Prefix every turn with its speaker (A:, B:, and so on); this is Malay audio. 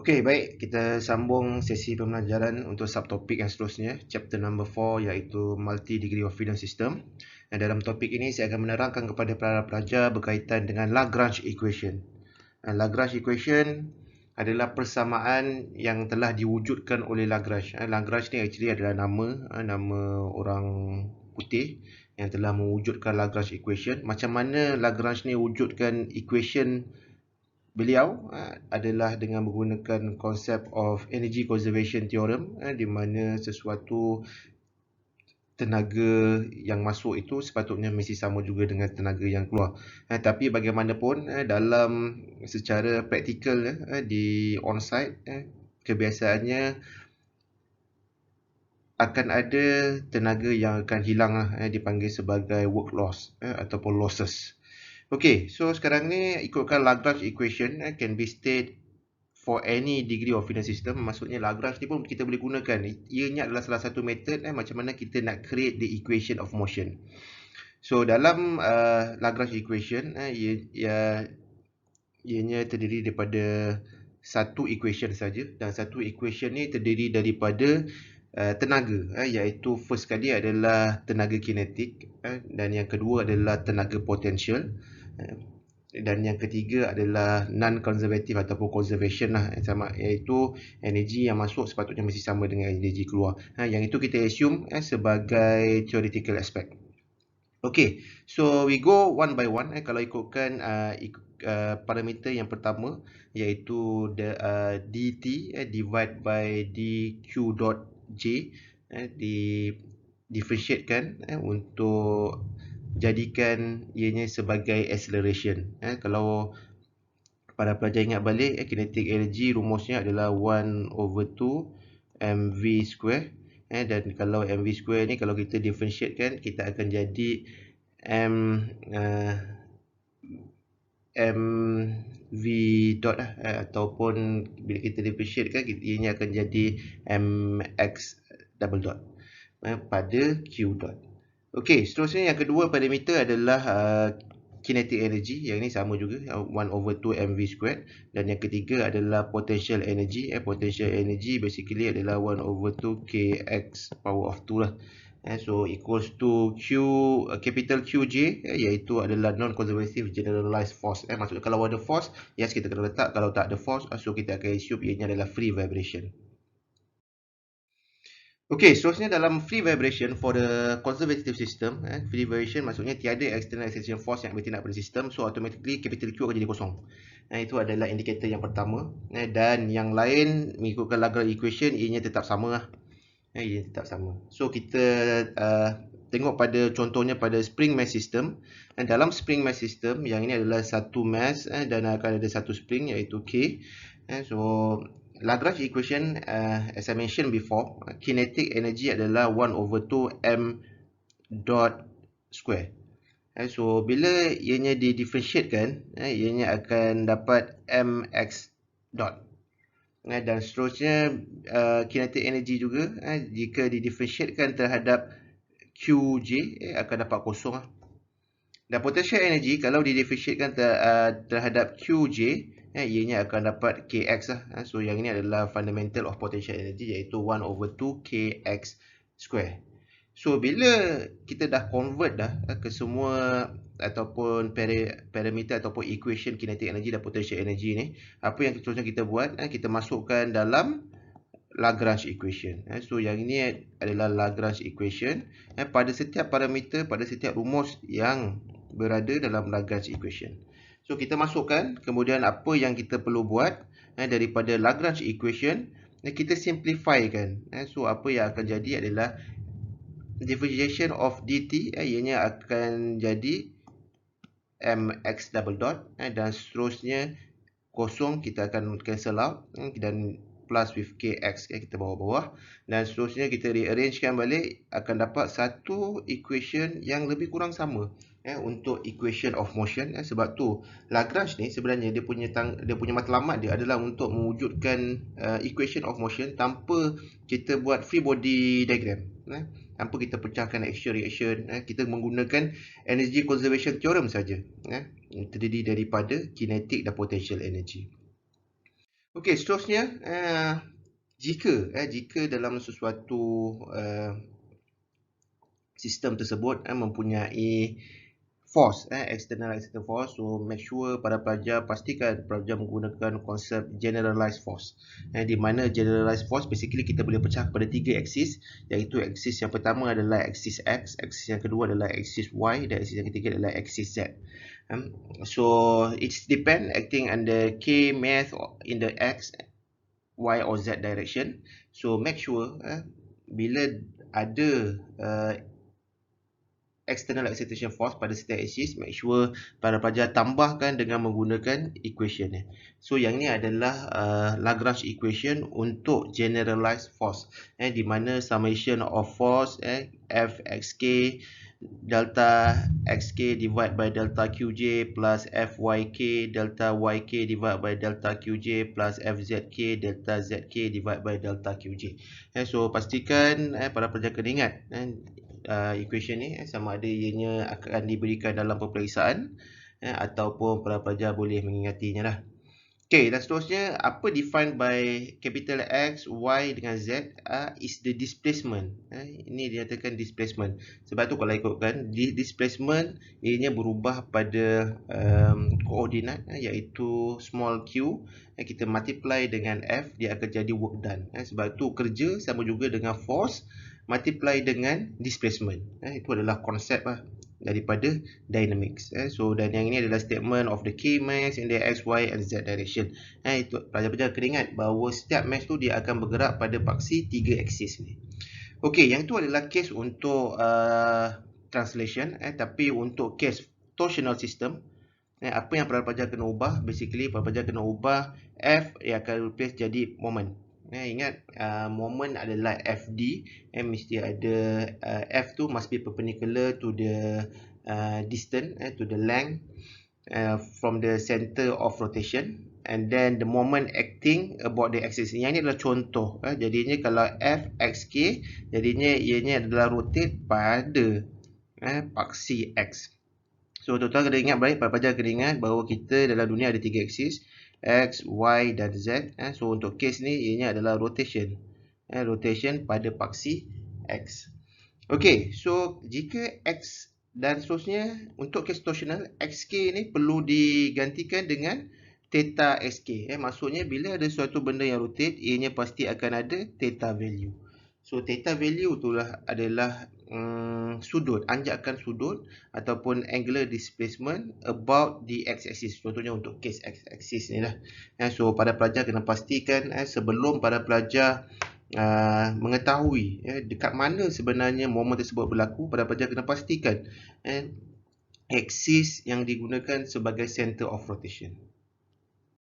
A: Okey, baik. Kita sambung sesi pembelajaran untuk subtopik yang seterusnya, chapter number 4 iaitu Multi Degree of Freedom System. Dan dalam topik ini saya akan menerangkan kepada para pelajar berkaitan dengan Lagrange Equation. Lagrange Equation adalah persamaan yang telah diwujudkan oleh Lagrange. Lagrange ni actually adalah nama orang putih yang telah mewujudkan Lagrange Equation. Macam mana Lagrange ni wujudkan equation beliau adalah dengan menggunakan konsep of energy conservation theorem, di mana sesuatu tenaga yang masuk itu sepatutnya mesti sama juga dengan tenaga yang keluar. Tapi bagaimanapun dalam secara praktikal di on-site kebiasaannya akan ada tenaga yang akan hilang dipanggil sebagai work loss ataupun losses. Okey, so sekarang ni ikutkan Lagrange equation can be stated for any degree of freedom system. Maksudnya Lagrange ni pun kita boleh gunakan. Ianya adalah salah satu method macam mana kita nak create the equation of motion. So dalam Lagrange equation ianya terdiri daripada satu equation saja, dan satu equation ni terdiri daripada tenaga, iaitu first sekali adalah tenaga kinetik, dan yang kedua adalah tenaga potential, dan yang ketiga adalah non-conservative ataupun conservation iaitu energi yang masuk sepatutnya mesti sama dengan energi keluar. Yang itu kita assume sebagai theoretical aspect. Okay, so we go one by one. Kalau ikutkan parameter yang pertama iaitu dt divide by dq dot j, differentiatekan untuk jadikan ianya sebagai acceleration. Kalau para pelajar ingat balik, kinetic energy rumusnya adalah 1/2 mv square. Dan kalau mv square ni kalau kita differentiatekan, kita akan jadi mv dot ataupun bila kita differentiatekan, ianya akan jadi mx double dot pada q dot. Okey, seterusnya yang kedua parameter adalah kinetic energy. Yang ini sama juga, 1/2 mv squared. Dan yang ketiga adalah potential energy. Potential energy basically adalah 1/2 kx power of 2 lah. So equals to capital QJ, iaitu adalah non-conservative generalized force. Maksudnya kalau ada force, yes kita kena letak. Kalau tak ada force, so kita akan assume ianya adalah free vibration. Okey, seterusnya dalam free vibration for the conservative system, free vibration maksudnya tiada external acceleration force yang bertindak pada sistem, so automatically capital Q akan jadi kosong. Itu adalah indikator yang pertama, dan yang lain mengikutkan Lagrange equation ianya tetap sama lah. Ianya tetap sama. So kita tengok pada contohnya pada spring mass system. Dalam spring mass system, yang ini adalah satu mass dan akan ada satu spring iaitu K. So Lagrange equation, as I mentioned before, kinetic energy adalah 1/2 m dot square. So bila ianya di-differentiatekan, ianya akan dapat mx dot. Dan seterusnya kinetic energy juga jika di-differentiatekan terhadap qj akan dapat kosong. Dan potential energy kalau di-differentiatekan terhadap qj, ianya akan dapat kx lah. So yang ini adalah fundamental of potential energy, iaitu 1/2 kx square. So bila kita dah convert ke semua ataupun parameter ataupun equation kinetic energy dan potential energy ni, apa yang seterusnya kita buat, kita masukkan dalam Lagrange equation. So yang ini adalah Lagrange equation pada setiap parameter, pada setiap rumus yang berada dalam Lagrange equation. So kita masukkan, kemudian apa yang kita perlu buat daripada Lagrange equation, kita simplifykan. So apa yang akan jadi adalah differentiation of dt, ianya akan jadi mx double dot, dan seterusnya kosong kita akan cancel out, dan plus with kx kita bawa bawah, dan seterusnya kita rearrangekan balik, akan dapat satu equation yang lebih kurang sama untuk equation of motion. Sebab tu Lagrange ni sebenarnya dia punya matlamat dia adalah untuk mewujudkan equation of motion tanpa kita buat free body diagram, tanpa kita pecahkan action reaction. Kita menggunakan energy conservation theorem saja, terdiri daripada kinetic dan potential energy. Okey, seterusnya jika dalam sesuatu sistem tersebut mempunyai force, external force, so make sure pada pelajar pastikan pelajar menggunakan konsep generalized force, di mana generalized force basically kita boleh pecah kepada 3 aksis, iaitu aksis yang pertama adalah aksis X, aksis yang kedua adalah aksis Y, dan aksis yang ketiga adalah aksis Z. So it's depend acting under K math in the X, Y or Z direction. So make sure bila ada external excitation force pada setiap aksis, make sure para pelajar tambahkan dengan menggunakan equation ni. So yang ni adalah Lagrange equation untuk generalized force, di mana summation of force Fxk delta xk divide by delta qj plus fyk delta yk divide by delta qj plus fzk delta zk divide by delta qj. So pastikan para pelajar kena ingat equation ni sama ada ianya akan diberikan dalam peperiksaan ataupun para pelajar boleh mengingatinya lah. Okay, dan seterusnya, apa defined by capital X, Y dengan Z is the displacement. Ini dinyatakan displacement. Sebab tu kalau ikutkan, displacement ianya berubah pada koordinat iaitu small q. Kita multiply dengan F, dia akan jadi work done. Sebab tu kerja sama juga dengan force multiply dengan displacement. Itu adalah konsep daripada dynamics. So dan yang ini adalah statement of the K mass in the X, Y and Z direction. Itu pelajar-pelajar kena ingat bahawa setiap mass tu dia akan bergerak pada paksi 3 aksis ni. Okey, yang tu adalah case untuk translation, tapi untuk case torsional system, apa yang pelajar kena ubah, basically pelajar kena ubah F yang akan replace jadi moment. Ingat moment adalah FD, mesti ada F tu must be perpendicular to the distance, to the length from the center of rotation, and then the moment acting about the axis. Yang ini adalah contoh. Jadinya kalau Fxk, jadinya ianya adalah rotate pada paksi X. So tuan-tuan kena ingat baik, pelajar kena ingat bahawa kita dalam dunia ada 3 aksis, X, Y dan Z. So untuk case ni ianya adalah rotation. Rotation pada paksi X. Okey, so jika X dan seterusnya untuk case torsional, XK ni perlu digantikan dengan theta SK. Maksudnya bila ada suatu benda yang rotate, ianya pasti akan ada theta value. So theta value itulah adalah sudut, anjakan sudut ataupun angular displacement about the x-axis. Contohnya untuk case x-axis ni lah. So pada pelajar kena pastikan sebelum pada pelajar mengetahui dekat mana sebenarnya momen tersebut berlaku, pada pelajar kena pastikan aksis yang digunakan sebagai center of rotation.